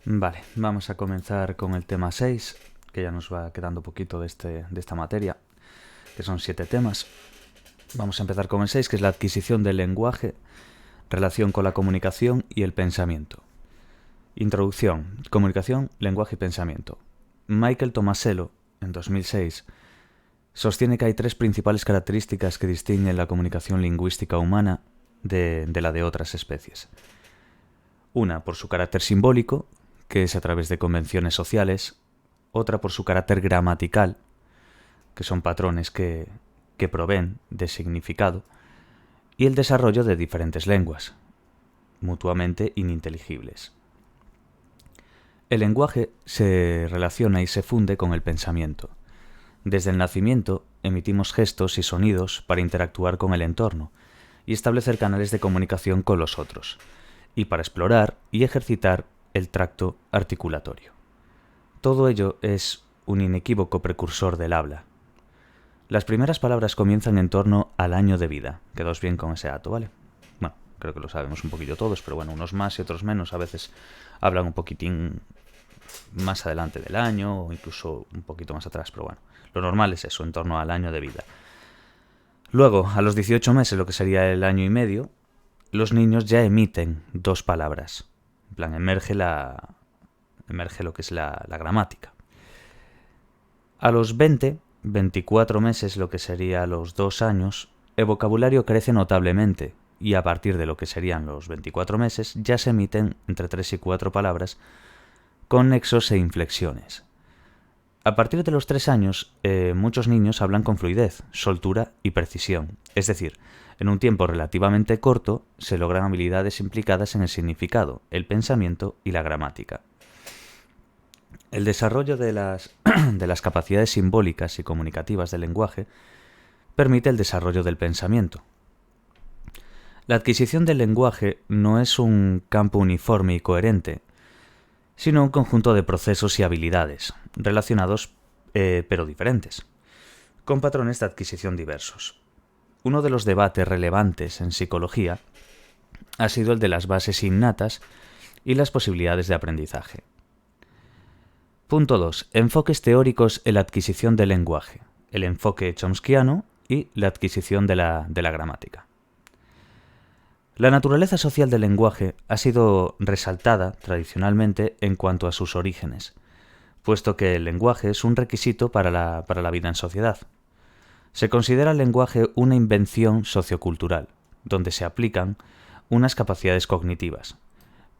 Vale, vamos a comenzar con el tema 6, que ya nos va quedando poquito de esta materia, que son 7 temas. Vamos a empezar con el 6, que es la adquisición del lenguaje, relación con la comunicación y el pensamiento. Introducción, comunicación, lenguaje y pensamiento. Michael Tomasello, en 2006, sostiene que hay 3 principales características que distinguen la comunicación lingüística humana de la de otras especies. Una, por su carácter simbólico, que es a través de convenciones sociales. Otra, por su carácter gramatical, que son patrones que proveen de significado. Y el desarrollo de diferentes lenguas, mutuamente ininteligibles. El lenguaje se relaciona y se funde con el pensamiento. Desde el nacimiento emitimos gestos y sonidos para interactuar con el entorno y establecer canales de comunicación con los otros, y para explorar y ejercitar el tracto articulatorio. Todo ello es un inequívoco precursor del habla. Las primeras palabras comienzan en torno al año de vida. Quedaos bien con ese dato, ¿vale? Bueno, creo que lo sabemos un poquillo todos, pero bueno, unos más y otros menos. A veces hablan un poquitín más adelante del año o incluso un poquito más atrás, pero bueno, lo normal es eso, en torno al año de vida. Luego, a los 18 meses, lo que sería el año y medio, los niños ya emiten 2 palabras. En plan, emerge lo que es la gramática. A los 24 meses, lo que sería los 2 años, el vocabulario crece notablemente y a partir de lo que serían los 24 meses ya se emiten entre 3 y 4 palabras con nexos e inflexiones. A partir de los 3 años, muchos niños hablan con fluidez, soltura y precisión. Es decir, en un tiempo relativamente corto se logran habilidades implicadas en el significado, el pensamiento y la gramática. El desarrollo de las capacidades simbólicas y comunicativas del lenguaje permite el desarrollo del pensamiento. La adquisición del lenguaje no es un campo uniforme y coherente, sino un conjunto de procesos y habilidades, relacionados pero diferentes, con patrones de adquisición diversos. Uno de los debates relevantes en psicología ha sido el de las bases innatas y las posibilidades de aprendizaje. Punto 2. Enfoques teóricos en la adquisición del lenguaje, el enfoque chomskiano y la adquisición de la gramática. La naturaleza social del lenguaje ha sido resaltada tradicionalmente en cuanto a sus orígenes, puesto que el lenguaje es un requisito para la vida en sociedad. Se considera el lenguaje una invención sociocultural, donde se aplican unas capacidades cognitivas.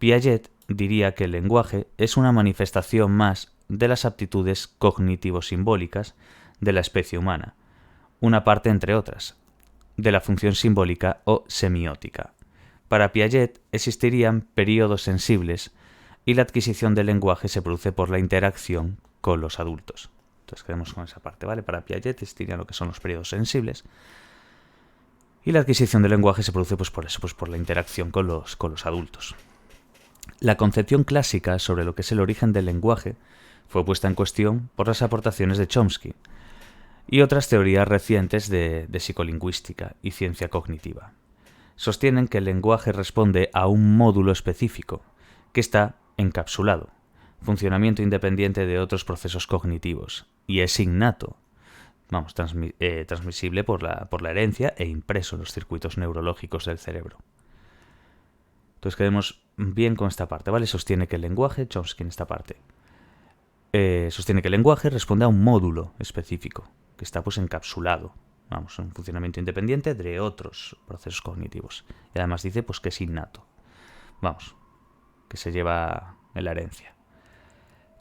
Piaget diría que el lenguaje es una manifestación más de las aptitudes cognitivo-simbólicas de la especie humana, una parte, entre otras, de la función simbólica o semiótica. Para Piaget existirían períodos sensibles y la adquisición del lenguaje se produce por la interacción con los adultos. Entonces quedemos con esa parte, ¿vale? Para Piaget existirían lo que son los periodos sensibles y la adquisición del lenguaje se produce por la interacción con los adultos. La concepción clásica sobre lo que es el origen del lenguaje fue puesta en cuestión por las aportaciones de Chomsky y otras teorías recientes de psicolingüística y ciencia cognitiva. Sostienen que el lenguaje responde a un módulo específico, que está encapsulado, funcionamiento independiente de otros procesos cognitivos, y es innato, transmisible por la herencia e impreso en los circuitos neurológicos del cerebro. Entonces quedemos bien con esta parte, ¿vale? Sostiene que el lenguaje, Chomsky en esta parte, sostiene que el lenguaje responde a un módulo específico, que está encapsulado, un funcionamiento independiente de otros procesos cognitivos. Y además dice que es innato, que se lleva en la herencia.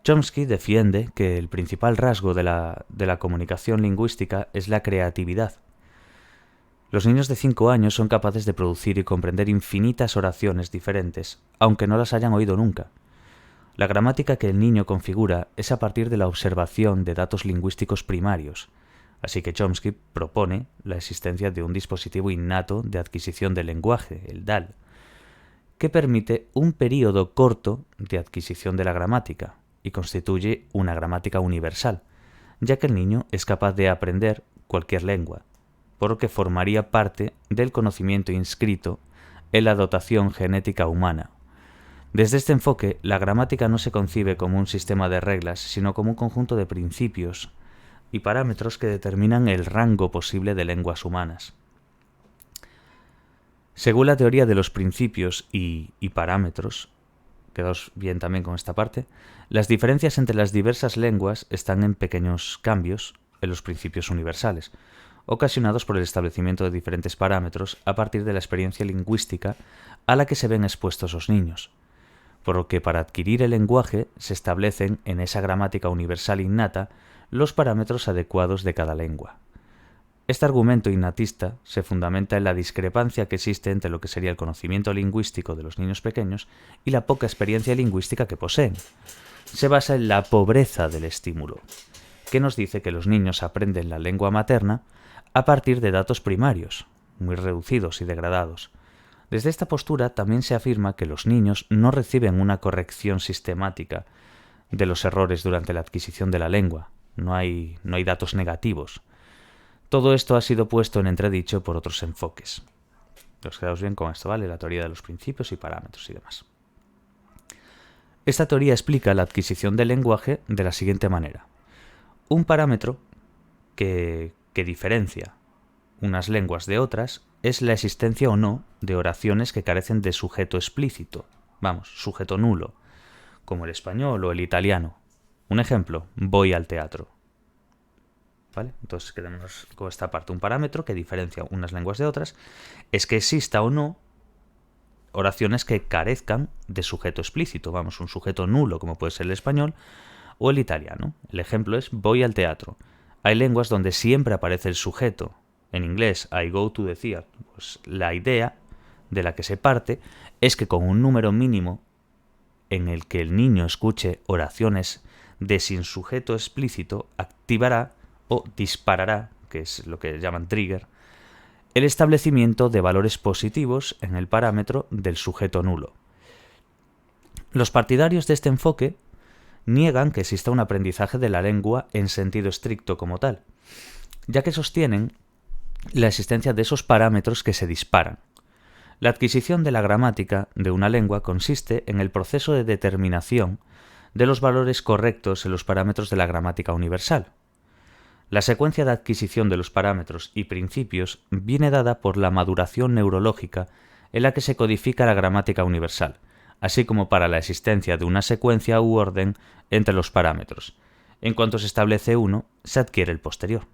Chomsky defiende que el principal rasgo de la comunicación lingüística es la creatividad. Los niños de 5 años son capaces de producir y comprender infinitas oraciones diferentes, aunque no las hayan oído nunca. La gramática que el niño configura es a partir de la observación de datos lingüísticos primarios, así que Chomsky propone la existencia de un dispositivo innato de adquisición del lenguaje, el DAL, que permite un período corto de adquisición de la gramática y constituye una gramática universal, ya que el niño es capaz de aprender cualquier lengua, por lo que formaría parte del conocimiento inscrito en la dotación genética humana, Desde este enfoque, la gramática no se concibe como un sistema de reglas, sino como un conjunto de principios y parámetros que determinan el rango posible de lenguas humanas. Según la teoría de los principios y parámetros, quedaos bien también con esta parte, las diferencias entre las diversas lenguas están en pequeños cambios en los principios universales, ocasionados por el establecimiento de diferentes parámetros a partir de la experiencia lingüística a la que se ven expuestos los niños, por lo que para adquirir el lenguaje se establecen en esa gramática universal innata los parámetros adecuados de cada lengua. Este argumento innatista se fundamenta en la discrepancia que existe entre lo que sería el conocimiento lingüístico de los niños pequeños y la poca experiencia lingüística que poseen. Se basa en la pobreza del estímulo, que nos dice que los niños aprenden la lengua materna a partir de datos primarios, muy reducidos y degradados. Desde esta postura también se afirma que los niños no reciben una corrección sistemática de los errores durante la adquisición de la lengua. No hay datos negativos. Todo esto ha sido puesto en entredicho por otros enfoques. Os quedaos bien con esto, ¿vale? La teoría de los principios y parámetros y demás. Esta teoría explica la adquisición del lenguaje de la siguiente manera. Un parámetro que diferencia unas lenguas de otras es la existencia o no de oraciones que carecen de sujeto explícito, sujeto nulo, como el español o el italiano. Un ejemplo, voy al teatro. ¿Vale? Entonces quedamos con esta parte. Un parámetro que diferencia unas lenguas de otras es que exista o no oraciones que carezcan de sujeto explícito, un sujeto nulo, como puede ser el español o el italiano. El ejemplo es voy al teatro. Hay lenguas donde siempre aparece el sujeto. En inglés, I go to the theater. Pues la idea de la que se parte es que con un número mínimo en el que el niño escuche oraciones de sin sujeto explícito, activará o disparará, que es lo que llaman trigger, el establecimiento de valores positivos en el parámetro del sujeto nulo. Los partidarios de este enfoque niegan que exista un aprendizaje de la lengua en sentido estricto como tal, ya que sostienen la existencia de esos parámetros que se disparan. La adquisición de la gramática de una lengua consiste en el proceso de determinación de los valores correctos en los parámetros de la gramática universal. La secuencia de adquisición de los parámetros y principios viene dada por la maduración neurológica en la que se codifica la gramática universal, así como para la existencia de una secuencia u orden entre los parámetros. En cuanto se establece uno, se adquiere el posterior.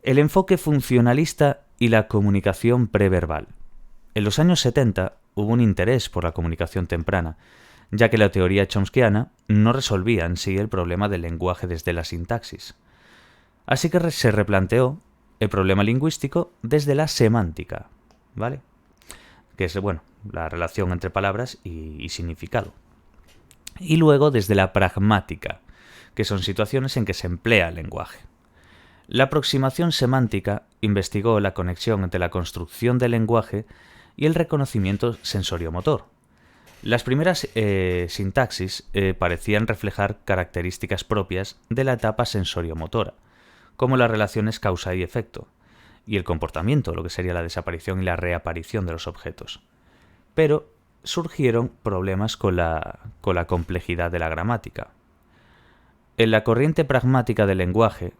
El enfoque funcionalista y la comunicación preverbal. En los años 70 hubo un interés por la comunicación temprana, ya que la teoría chomskiana no resolvía en sí el problema del lenguaje desde la sintaxis. Así que se replanteó el problema lingüístico desde la semántica, ¿vale? Que es, la relación entre palabras y significado. Y luego desde la pragmática, que son situaciones en que se emplea el lenguaje. La aproximación semántica investigó la conexión entre la construcción del lenguaje y el reconocimiento sensoriomotor. Las primeras sintaxis parecían reflejar características propias de la etapa sensoriomotora, como las relaciones causa y efecto, y el comportamiento, lo que sería la desaparición y la reaparición de los objetos. Pero surgieron problemas con la complejidad de la gramática. En la corriente pragmática del lenguaje,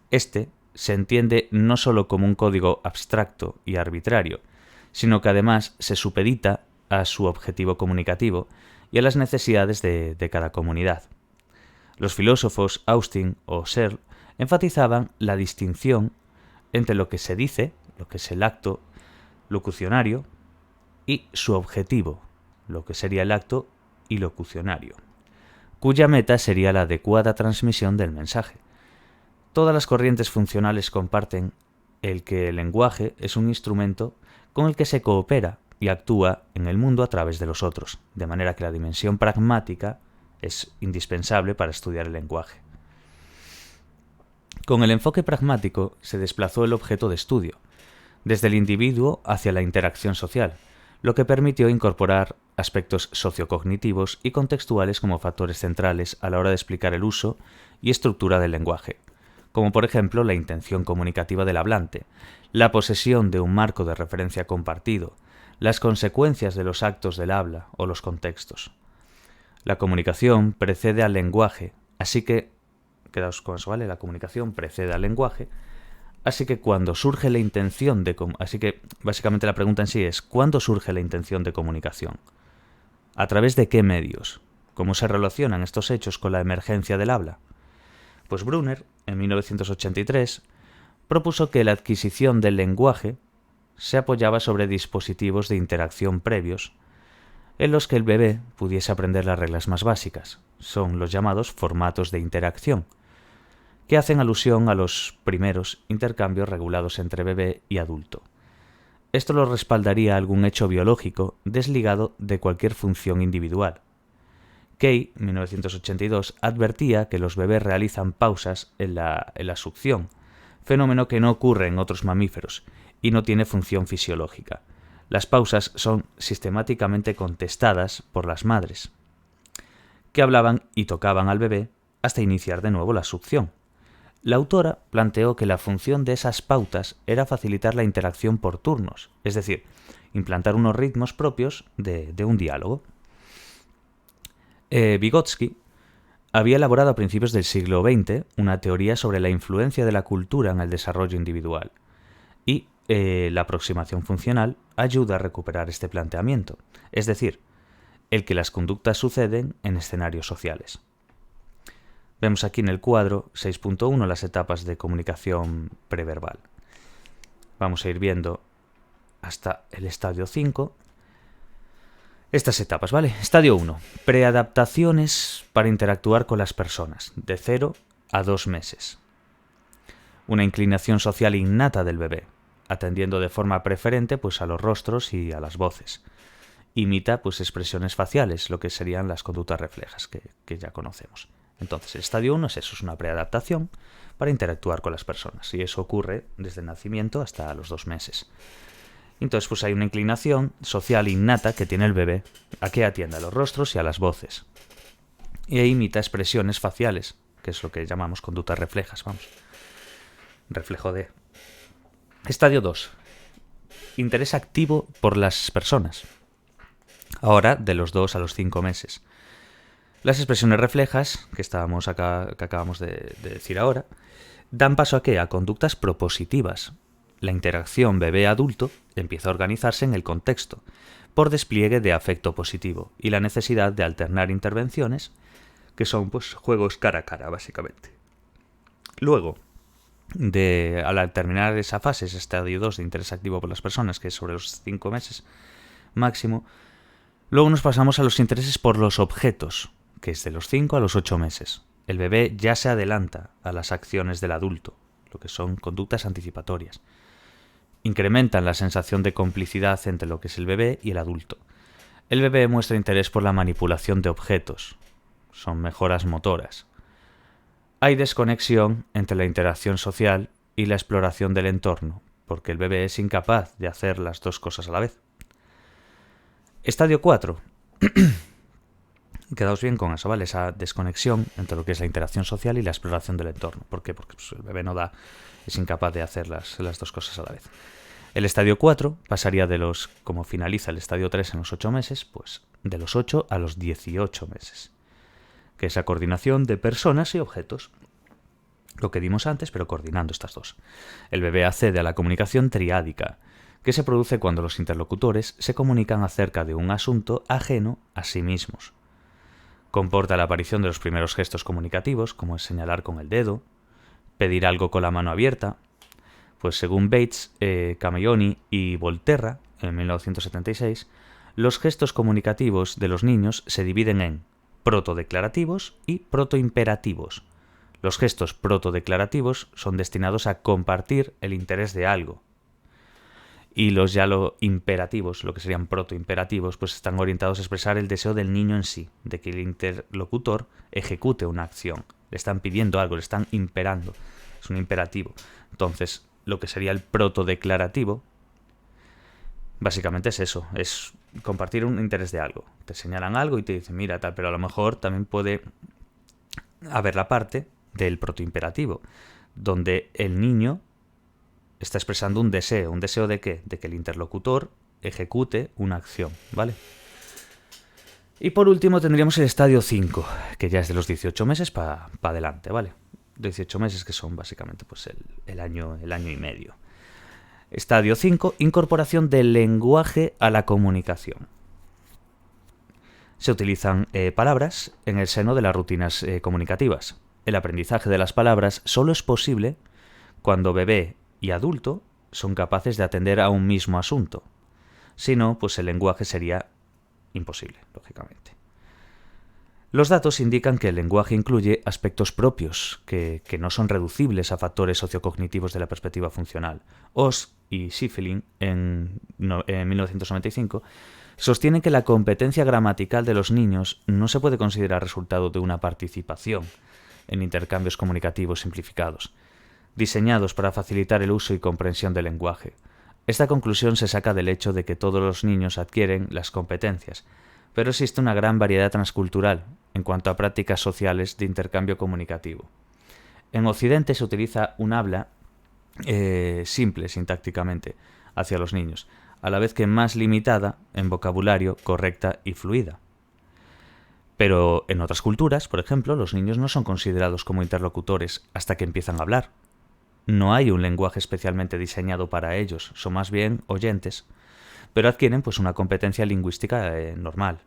este se entiende no solo como un código abstracto y arbitrario, sino que además se supedita a su objetivo comunicativo y a las necesidades de cada comunidad. Los filósofos Austin o Searle enfatizaban la distinción entre lo que se dice, lo que es el acto locucionario, y su objetivo, lo que sería el acto ilocucionario, cuya meta sería la adecuada transmisión del mensaje. Todas las corrientes funcionales comparten el que el lenguaje es un instrumento con el que se coopera y actúa en el mundo a través de los otros, de manera que la dimensión pragmática es indispensable para estudiar el lenguaje. Con el enfoque pragmático se desplazó el objeto de estudio, desde el individuo hacia la interacción social, lo que permitió incorporar aspectos sociocognitivos y contextuales como factores centrales a la hora de explicar el uso y estructura del lenguaje, como por ejemplo la intención comunicativa del hablante, la posesión de un marco de referencia compartido, las consecuencias de los actos del habla o los contextos. La comunicación precede al lenguaje, así que, quedaos con eso, ¿vale? La comunicación precede al lenguaje, así que cuando surge la intención de... Así que, básicamente la pregunta en sí es, ¿cuándo surge la intención de comunicación? ¿A través de qué medios? ¿Cómo se relacionan estos hechos con la emergencia del habla? Pues Brunner, en 1983, propuso que la adquisición del lenguaje se apoyaba sobre dispositivos de interacción previos, en los que el bebé pudiese aprender las reglas más básicas. Son los llamados formatos de interacción, que hacen alusión a los primeros intercambios regulados entre bebé y adulto. Esto lo respaldaría algún hecho biológico desligado de cualquier función individual. Kay, 1982, advertía que los bebés realizan pausas en la succión, fenómeno que no ocurre en otros mamíferos y no tiene función fisiológica. Las pausas son sistemáticamente contestadas por las madres, que hablaban y tocaban al bebé hasta iniciar de nuevo la succión. La autora planteó que la función de esas pautas era facilitar la interacción por turnos, es decir, implantar unos ritmos propios de un diálogo. Vygotsky había elaborado a principios del siglo XX una teoría sobre la influencia de la cultura en el desarrollo individual, y la aproximación funcional ayuda a recuperar este planteamiento, es decir, el que las conductas suceden en escenarios sociales. Vemos aquí en el cuadro 6.1 las etapas de comunicación preverbal. Vamos a ir viendo hasta el estadio 5 estas etapas, ¿vale? Estadio 1. Preadaptaciones para interactuar con las personas, de 0 a 2 meses. Una inclinación social innata del bebé, atendiendo de forma preferente pues, a los rostros y a las voces. Imita pues, expresiones faciales, lo que serían las conductas reflejas, que ya conocemos. Entonces, el estadio 1 es eso, es una preadaptación para interactuar con las personas, y eso ocurre desde el nacimiento hasta los 2 meses. Entonces, pues hay una inclinación social innata que tiene el bebé, a que atienda a los rostros y a las voces. Y imita expresiones faciales, que es lo que llamamos conductas reflejas, vamos. Reflejo de... Estadio 2. Interés activo por las personas. Ahora, de los 2 a los 5 meses. Las expresiones reflejas, que acabamos de decir ahora, dan paso a ¿qué? A conductas propositivas. La interacción bebé-adulto empieza a organizarse en el contexto, por despliegue de afecto positivo y la necesidad de alternar intervenciones, que son pues, juegos cara a cara, básicamente. Luego, al terminar esa fase, ese estadio 2 de interés activo por las personas, que es sobre los 5 meses máximo, luego nos pasamos a los intereses por los objetos, que es de los 5 a los 8 meses. El bebé ya se adelanta a las acciones del adulto, lo que son conductas anticipatorias. Incrementan la sensación de complicidad entre lo que es el bebé y el adulto. El bebé muestra interés por la manipulación de objetos. Son mejoras motoras. Hay desconexión entre la interacción social y la exploración del entorno, porque el bebé es incapaz de hacer las dos cosas a la vez. Estadio 4. Quedaos bien con eso, ¿vale? Esa desconexión entre lo que es la interacción social y la exploración del entorno. ¿Por qué? Porque pues, el bebé es incapaz de hacer las dos cosas a la vez. El estadio 4 pasaría como finaliza el estadio 3 en los 8 meses, pues de los 8 a los 18 meses, que es la coordinación de personas y objetos. Lo que dimos antes, pero coordinando estas dos. El bebé accede a la comunicación triádica, que se produce cuando los interlocutores se comunican acerca de un asunto ajeno a sí mismos. Comporta la aparición de los primeros gestos comunicativos, como es señalar con el dedo, pedir algo con la mano abierta. Pues según Bates, Camaioni y Volterra, en 1976, los gestos comunicativos de los niños se dividen en protodeclarativos y protoimperativos. Los gestos protodeclarativos son destinados a compartir el interés de algo. Y los imperativos, lo que serían protoimperativos, pues están orientados a expresar el deseo del niño en sí, de que el interlocutor ejecute una acción. Le están pidiendo algo, le están imperando. Es un imperativo. Entonces, lo que sería el protodeclarativo, básicamente es eso, es compartir un interés de algo. Te señalan algo y te dicen, mira, tal, pero a lo mejor también puede haber la parte del protoimperativo, donde el niño está expresando un deseo. ¿Un deseo de qué? De que el interlocutor ejecute una acción, ¿vale? Y por último tendríamos el estadio 5, que ya es de los 18 meses para adelante, ¿vale? 18 meses que son básicamente pues el año y medio. Estadio 5, incorporación del lenguaje a la comunicación. Se utilizan palabras en el seno de las rutinas comunicativas. El aprendizaje de las palabras solo es posible cuando bebé y adulto son capaces de atender a un mismo asunto. Si no, pues el lenguaje sería imposible, lógicamente. Los datos indican que el lenguaje incluye aspectos propios que no son reducibles a factores sociocognitivos de la perspectiva funcional. Oz y Schiffelin, en 1995, sostienen que la competencia gramatical de los niños no se puede considerar resultado de una participación en intercambios comunicativos simplificados, diseñados para facilitar el uso y comprensión del lenguaje. Esta conclusión se saca del hecho de que todos los niños adquieren las competencias, pero existe una gran variedad transcultural en cuanto a prácticas sociales de intercambio comunicativo. En Occidente se utiliza un habla simple sintácticamente hacia los niños, a la vez que más limitada en vocabulario, correcta y fluida. Pero en otras culturas, por ejemplo, los niños no son considerados como interlocutores hasta que empiezan a hablar. No hay un lenguaje especialmente diseñado para ellos, son más bien oyentes, pero adquieren pues una competencia lingüística normal.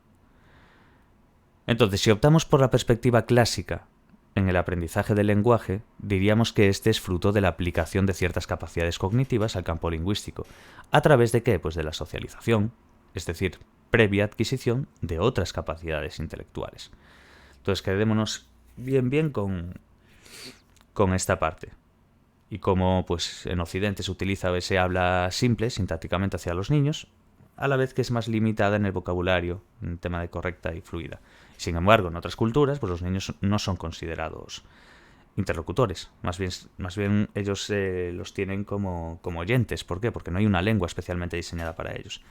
Entonces, si optamos por la perspectiva clásica en el aprendizaje del lenguaje, diríamos que este es fruto de la aplicación de ciertas capacidades cognitivas al campo lingüístico. ¿A través de qué? Pues de la socialización, es decir, previa adquisición de otras capacidades intelectuales. Entonces, quedémonos bien con esta parte. Y como pues en Occidente se utiliza ese habla simple sintácticamente hacia los niños, a la vez que es más limitada en el vocabulario, en el tema de correcta y fluida. Sin embargo, en otras culturas, pues los niños no son considerados interlocutores. Más bien ellos los tienen como oyentes. ¿Por qué? Porque no hay una lengua especialmente diseñada para ellos.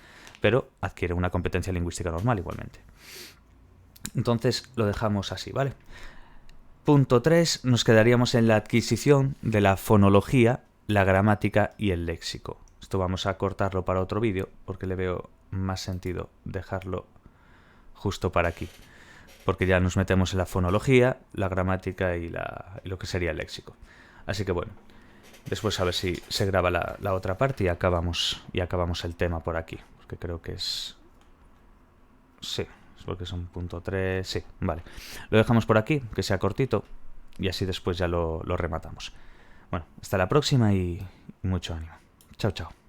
Pero adquieren una competencia lingüística normal igualmente. Entonces lo dejamos así, ¿vale? Punto 3, nos quedaríamos en la adquisición de la fonología, la gramática y el léxico. Esto vamos a cortarlo para otro vídeo porque le veo más sentido dejarlo justo para aquí. Porque ya nos metemos en la fonología, la gramática y lo que sería el léxico. Así que bueno, después a ver si se graba la otra parte y acabamos el tema por aquí. Porque creo que es... Sí, es porque son punto 3... Sí, vale. Lo dejamos por aquí, que sea cortito, y así después ya lo rematamos. Bueno, hasta la próxima y mucho ánimo. Chao, chao.